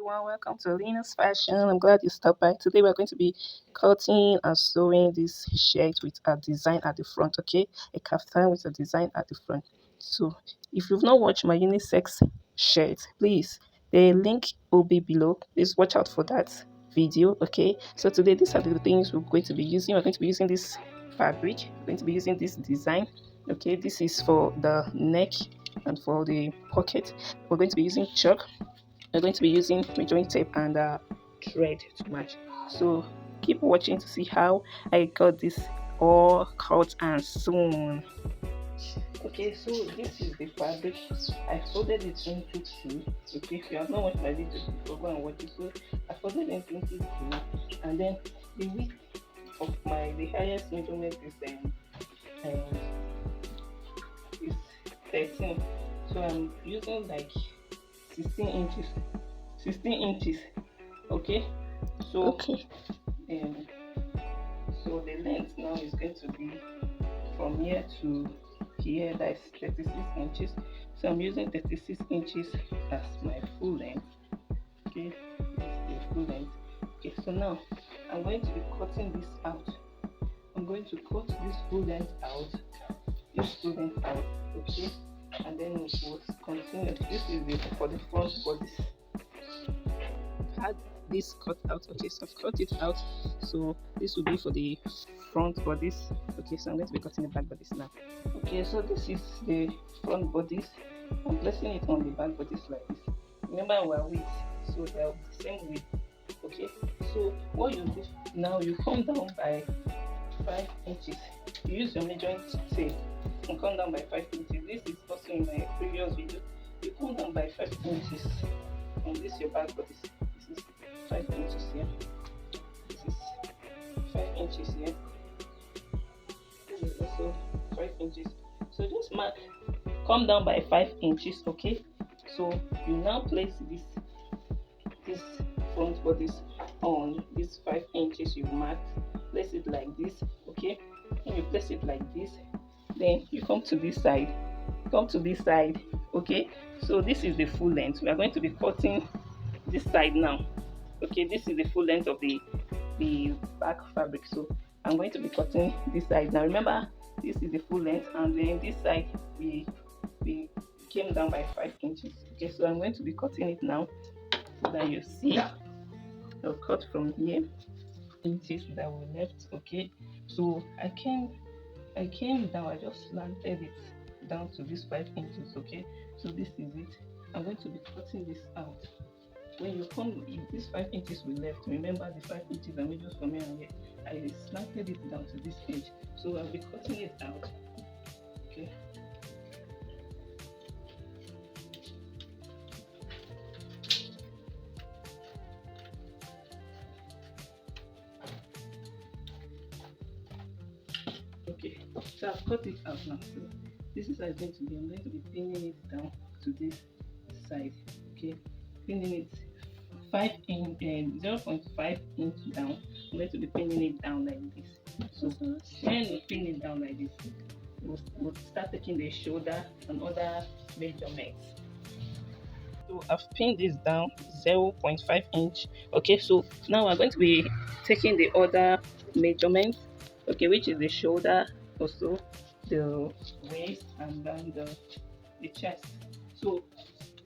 everyone, welcome to Alina's Fashion. I'm glad you stopped by. Today we're going to be cutting and sewing this shirt with a design at the front, okay? A kaftan with a design at the front. So if you've not watched my unisex shirt, please, the link will be below. Please watch out for that video, okay? So today these are the things we're going to be using. We're going to be using this fabric. We're going to be using this design, okay? This is for the neck and for the pocket. We're going to be using chalk. We're going to be using measuring tape and thread to match. So keep watching to see how I got this all cut and sewn. Okay, so this is the fabric. I folded it into two. Okay, if you have not watched my video before, go and watch it. So I folded it into two, and then the width of the highest measurement um, is 13. So I'm using like 16 inches. 16 inches. Okay, so um so the length now is going to be from here to here, that's 36 inches. So I'm using 36 inches as my full length. Okay, this is the full length. Okay, so now I'm going to be cutting this out. I'm going to cut this full length out, this full length out, okay, and then we'll continue. This is for the front bodice. Had this cut out, okay, so I've cut it out. So this will be for the front bodice. Okay, so I'm going to be cutting the back bodice now. Okay, so this is the front bodice. I'm placing it on the back bodice like this. Remember our width, so they're the same width. Okay, so what you do now, you come down by 5 inches. You use your measuring tape and come down by 5 inches. This is also in my previous video. You come down by 5 inches on this your back bodice. This is 5 inches here. This is 5 inches here. This is also 5 inches. So just mark, come down by 5 inches, okay? So you now place this front bodice on this 5 inches you marked. Place it like this, okay? When you place it like this, then you come to this side. Come to this side, okay? So this is the full length. We are going to be cutting this side now. Okay, this is the full length of the back fabric. So I'm going to be cutting this side now. Remember, this is the full length, and then this side we came down by 5 inches. Okay, so I'm going to be cutting it now so that you see. I'll cut from here inches that were left. Okay, so I came down, I just slanted it down to this 5 inches. Okay, so this is it. I'm going to be cutting this out. When you come, if this 5 inches we left, remember the 5 inches I made just from here and here, I slanted it down to this edge, so I'll be cutting it out. Okay, okay, so I've cut it out now. So this is how it's going to be. I'm going to be pinning it down to this side. Okay, pinning it 0.5 inch down. I'm going to be pinning it down like this. So when you pin it down like this, we'll start taking the shoulder and other measurements. So I've pinned this down 0.5 inch. Okay, so now we're going to be taking the other measurement, okay, which is the shoulder, also the waist, and then the chest. So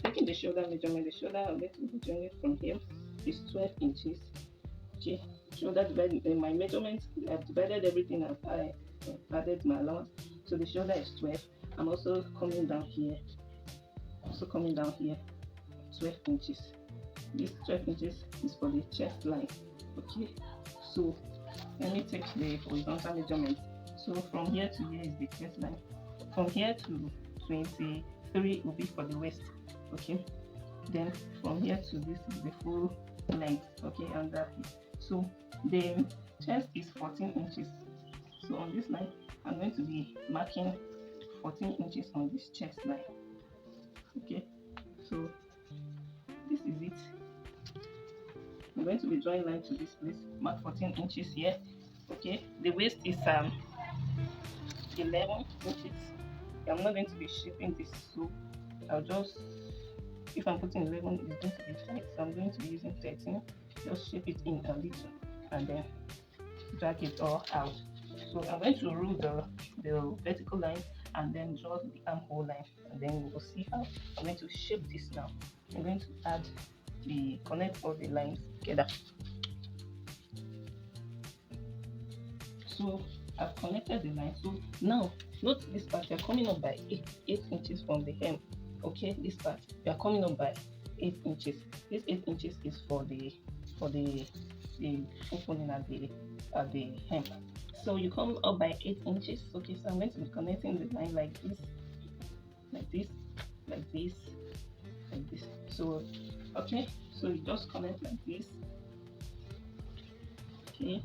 taking the shoulder measurement, the shoulder I'm going to be measuring it from here is 12 inches. Okay, shoulder divided my measurement, I've divided everything up. I added my allowance, so the shoulder is 12. I'm also coming down here, 12 inches. This 12 inches is for the chest line. Okay, so let me take the horizontal measurement. So from here to here is the chest line. From here to 23 will be for the waist. Okay, then from here to this is the full length. Okay, and that is, so the chest is 14 inches. So on this line I'm going to be marking 14 inches on this chest line. Okay, so this is it. I'm going to be drawing line to this place, mark 14 inches here. Okay, the waist is 11 inches. I'm not going to be shaping this, so I'll just If I'm putting 11, it's going to be tight, so I'm going to be using 13. Just shape it in a little and then drag it all out. So I'm going to rule the vertical line and then draw the armhole line, and then we'll see how I'm going to shape this now. I'm going to add the connect all the lines together. So I've connected the line. So now note this part, you're coming up by 8 inches from the hem. Okay, this part you're coming up by 8 inches. This 8 inches is for the opening at the hem. So you come up by 8 inches. Okay, so I'm going to be connecting the line like this, like this, like this, like this. So okay, so you just connect like this. Okay,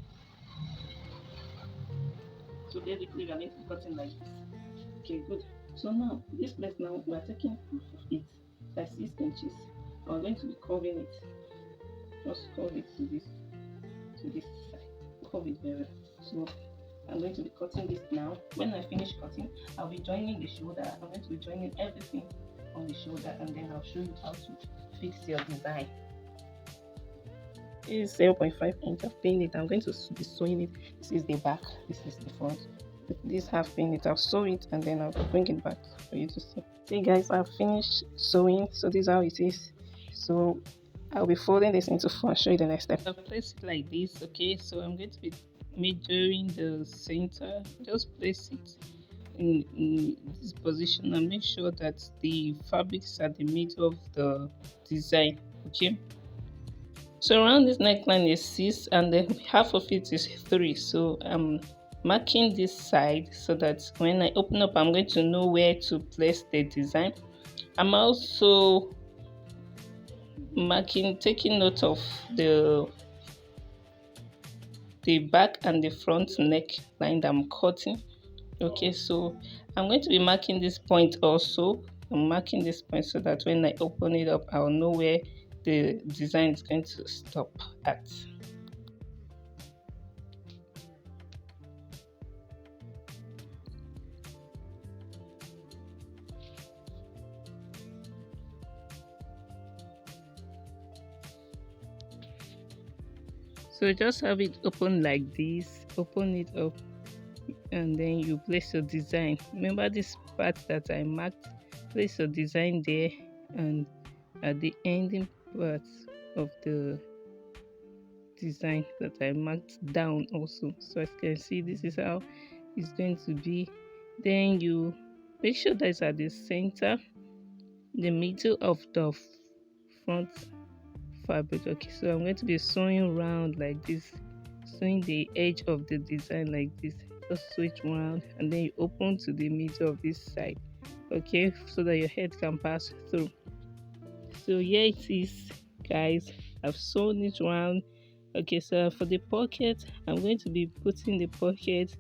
so basically we are going to be cutting like this. Okay, good. So now this place now we are taking half of it, like 6 inches. We're going to be curving it. Just curve it to this side. Curve it very well. So I'm going to be cutting this now. When I finish cutting, I'll be joining the shoulder. I'm going to be joining everything on the shoulder, and then I'll show you how to fix your design. This is 0.5 inch. I've pinned it. I'm going to be sewing it. This is the back. This is the front. This half pin it. I'll sew it and then I'll bring it back for you to see. Okay, guys, I've finished sewing. So this is how it is. So I'll be folding this into four. I'll show you the next step. I'll place it like this. Okay, so I'm going to be measuring the center. Just place it in this position and make sure that the fabrics are the middle of the design. Okay, so around this neckline is 6 and then half of it is 3. So I'm marking this side so that when I open up, I'm going to know where to place the design. I'm also taking note of the back and the front neckline that I'm cutting. Okay, so I'm going to be marking this point also. I'm marking this point so that when I open it up, I'll know where the design is going to stop at. So just have it open like this, open it up, and then you place your design. Remember this part that I marked, place your design there, and at the ending part of the design that I marked down also. So as you can see, this is how it's going to be. Then you make sure that it's at the center, the middle of the front fabric. Okay, so I'm going to be sewing round like this, sewing the edge of the design like this. Just switch round and then you open to the middle of this side. Okay, so that your head can pass through. So here it is, guys. I've sewn it round. Okay, so for the pocket, I'm going to be putting the pocket.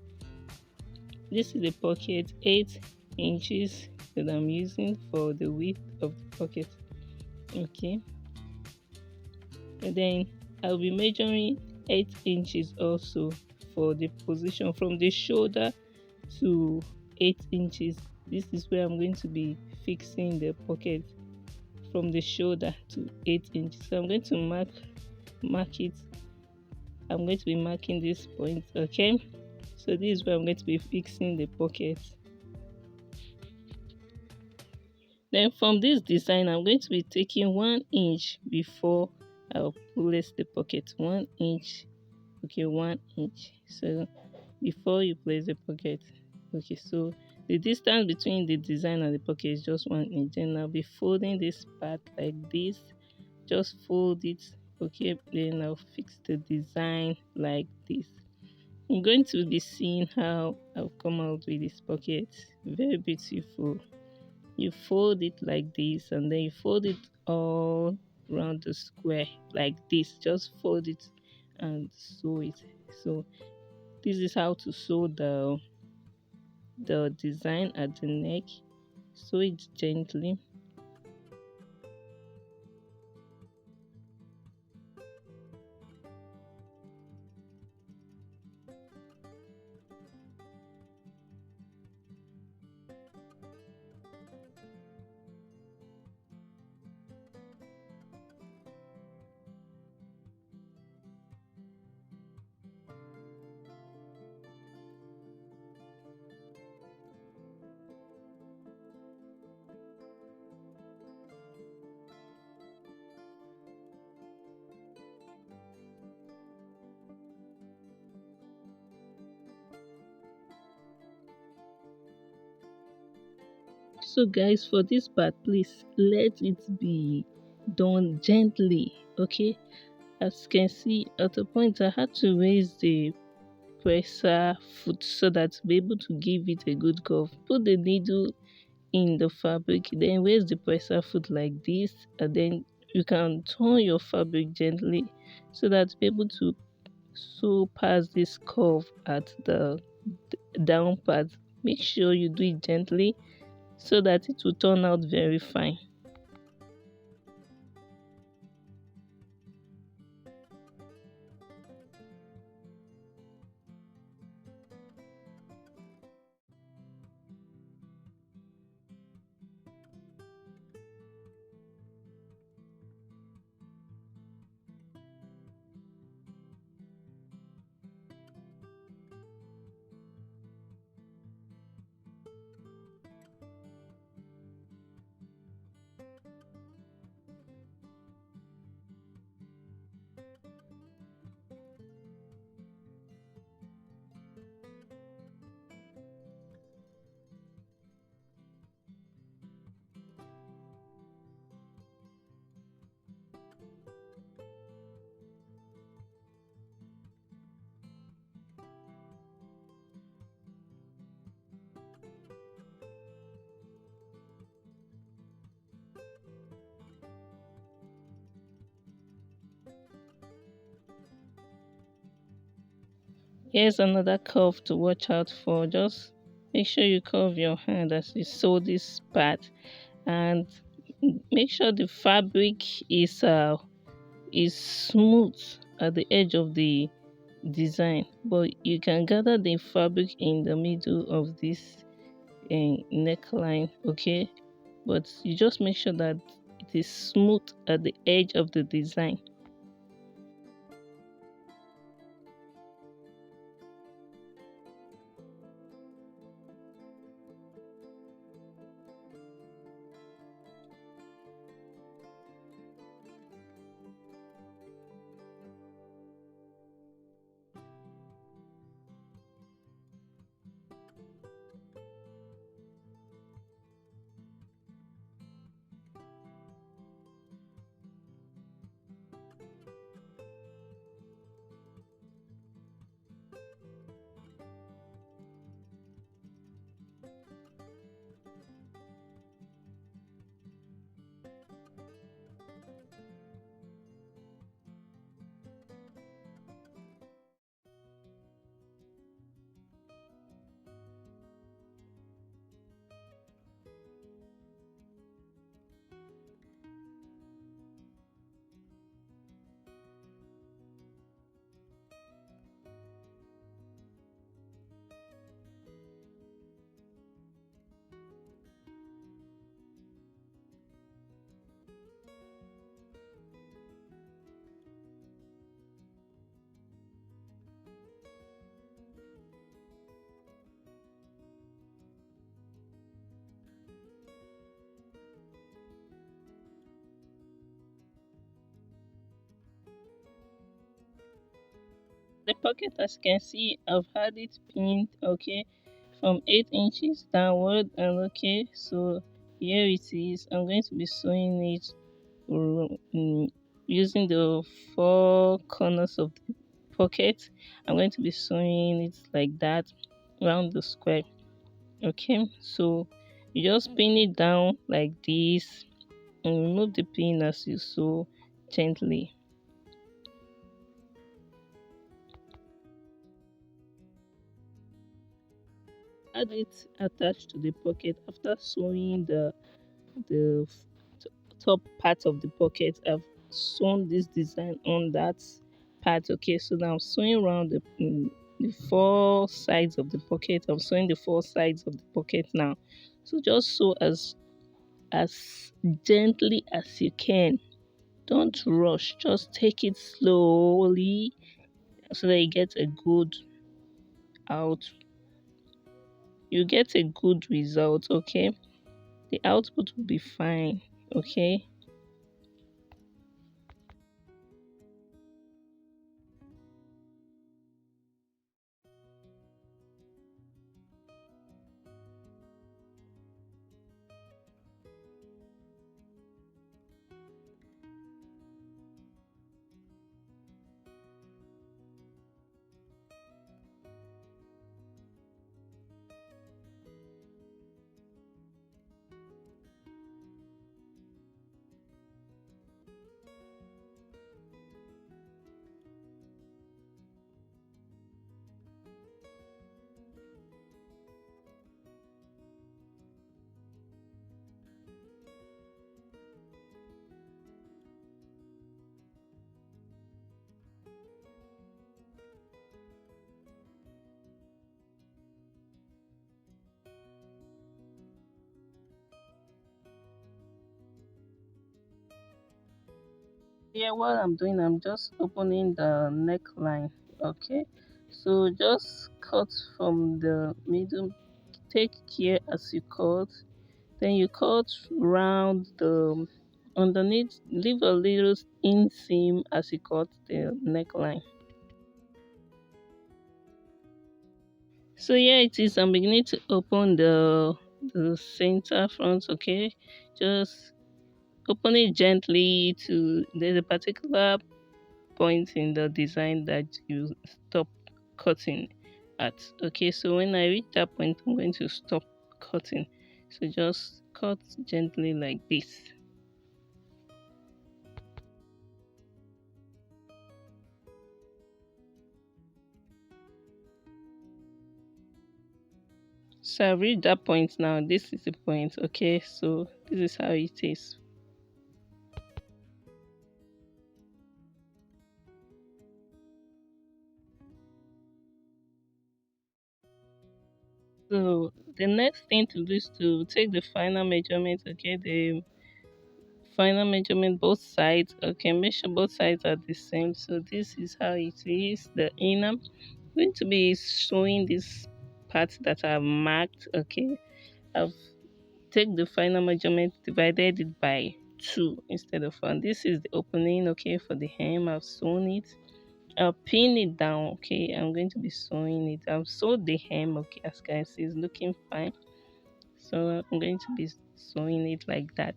This is the pocket, 8 inches that I'm using for the width of the pocket. Okay, and then I'll be measuring 8 inches also for the position from the shoulder to 8 inches. This is where I'm going to be fixing the pocket, from the shoulder to 8 inches. So I'm going to mark it. I'm going to be marking this point. Okay, so this is where I'm going to be fixing the pocket. Then from this design, I'm going to be taking 1 inch before I'll place the pocket. 1 inch. Okay, 1 inch. So before you place the pocket. Okay, so the distance between the design and the pocket is just 1 inch. Then I'll be folding this part like this. Just fold it. Okay, then I'll fix the design like this. I'm going to be seeing how I'll come out with this pocket. Very beautiful. You fold it like this and then you fold it all around the square like this. Just fold it and sew it. So this is how to sew the design at the neck. Sew it gently. So guys, for this part, please let it be done gently, okay? As you can see, at a point I had to raise the presser foot so that to be able to give it a good curve. Put the needle in the fabric, then raise the presser foot like this, and then you can turn your fabric gently so that to be able to sew past this curve at the down part. Make sure you do it gently so that it will turn out very fine. Here's another curve to watch out for. Just make sure you curve your hand as you sew this part, and make sure the fabric is smooth at the edge of the design, but you can gather the fabric in the middle of this neckline, okay? But you just make sure that it is smooth at the edge of the design. The pocket, as you can see, I've had it pinned, okay, from 8 inches downward, and okay, so here it is. I'm going to be sewing it using the four corners of the pocket. I'm going to be sewing it like that around the square, okay? So you just pin it down like this and remove the pin as you sew gently. Add it attached to the pocket after sewing the top part of the pocket. I've sewn this design on that part, okay? So now I'm sewing around the four sides of the pocket. I'm sewing the four sides of the pocket now. So just sew as gently as you can. Don't rush, just take it slowly so that you get a good out you get a good result, okay? The output will be fine, okay? Yeah, what I'm doing, I'm just opening the neckline. Okay, so just cut from the middle. Take care as you cut. Then you cut round the underneath. Leave a little inseam as you cut the neckline. So yeah, it is. I'm beginning to open the center front. Okay, just open it gently to. There's a particular point in the design that you stop cutting at. Okay, so when I reach that point, I'm going to stop cutting. So just cut gently like this. So I've reached that point now. This is the point. Okay, so this is how it is. So the next thing to do is to take the final measurement. Okay, the final measurement both sides. Okay, make sure both sides are the same. So this is how it is. The inner. I'm going to be showing these parts that are marked. Okay, I've take the final measurement, divided it by 2 instead of 1. This is the opening. Okay, for the hem, I've sewn it. I'll pin it down. Okay, I'm going to be sewing it. I've sewed the hem. Okay, as you can see, it's looking fine. So I'm going to be sewing it like that.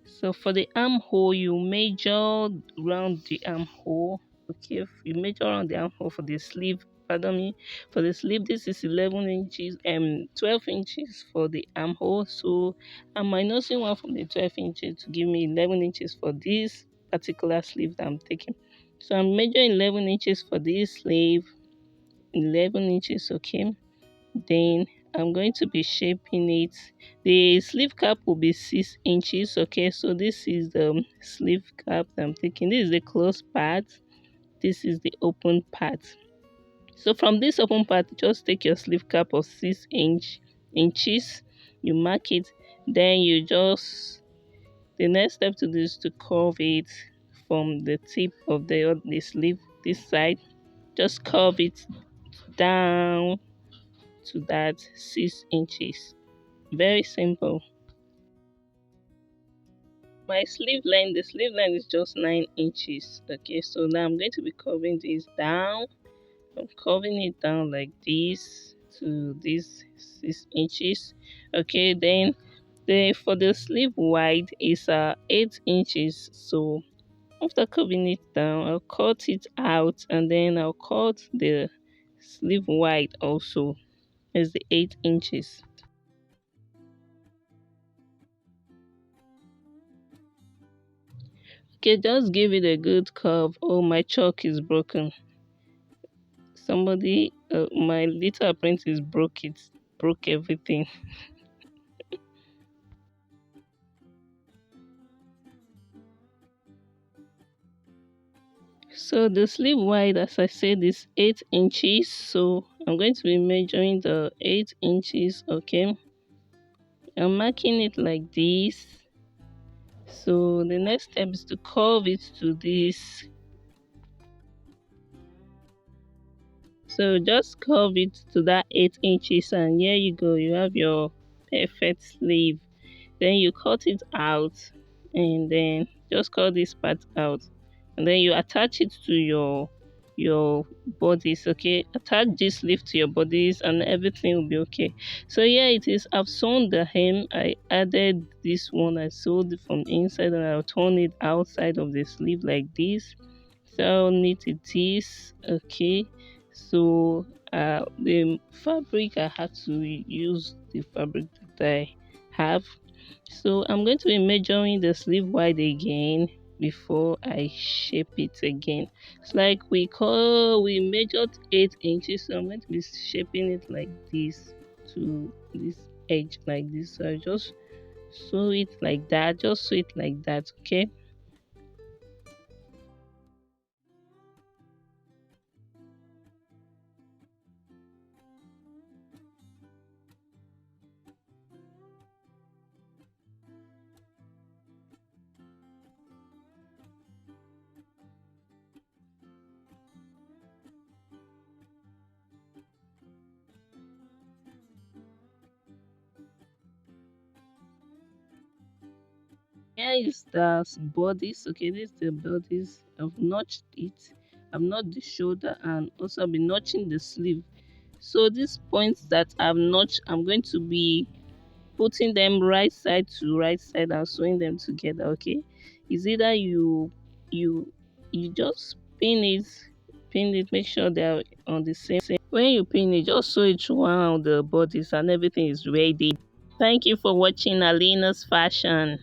So for the armhole, you measure around the armhole. Okay, you measure around the armhole for the sleeve. Pardon me, for the sleeve, this is 11 inches and 12 inches for the armhole. So I'm minusing one from the 12 inches to give me 11 inches for this particular sleeve that I'm taking. So I'm measuring 11 inches for this sleeve, 11 inches. Okay, then I'm going to be shaping it. The sleeve cap will be 6 inches. Okay, so this is the sleeve cap that I'm taking. This is the closed part, this is the open part. So from this open part, just take your sleeve cap of 6 inches, you mark it, then you just, the next step to do is to curve it from the tip of the sleeve, this side, just curve it down to that 6 inches. Very simple. My sleeve length, the sleeve length is just 9 inches. Okay, so now I'm going to be curving this down. I'm curving it down like this to this 6 inches. Okay, then the for the sleeve wide is 8 inches. So after curving it down, I'll cut it out and then I'll cut the sleeve wide also as the 8 inches. Okay, just give it a good curve. Oh, my chalk is broken. Somebody, my little apprentice broke it, broke everything. So the sleeve wide, as I said, is 8 inches. So I'm going to be measuring the 8 inches. Okay, I'm marking it like this. So the next step is to curve it to this. So just curve it to that 8 inches, and here you go. You have your perfect sleeve. Then you cut it out and then just cut this part out, and then you attach it to your bodies. Okay, attach this leaf to your bodies and everything will be okay. So here it is. I've sewn the hem. I added this one. I sewed it from inside and I'll turn it outside of the sleeve like this. So how neat it is. Okay, so the fabric, I had to use the fabric that I have. So I'm going to be measuring the sleeve wide again before I shape it again. It's like we measured 8 inches, so I'm going to be shaping it like this to this edge like this. So I just sew it like that, just sew it like that. Okay, here is the bodice. Okay, this is the bodice. I've notched it. I've notched the shoulder and also I'll be notching the sleeve. So these points that I've notched, I'm going to be putting them right side to right side and sewing them together. Okay, is either you you just pin it, make sure they're on the same. When you pin it, just sew it to one of the bodies and everything is ready. Thank you for watching Alina's fashion.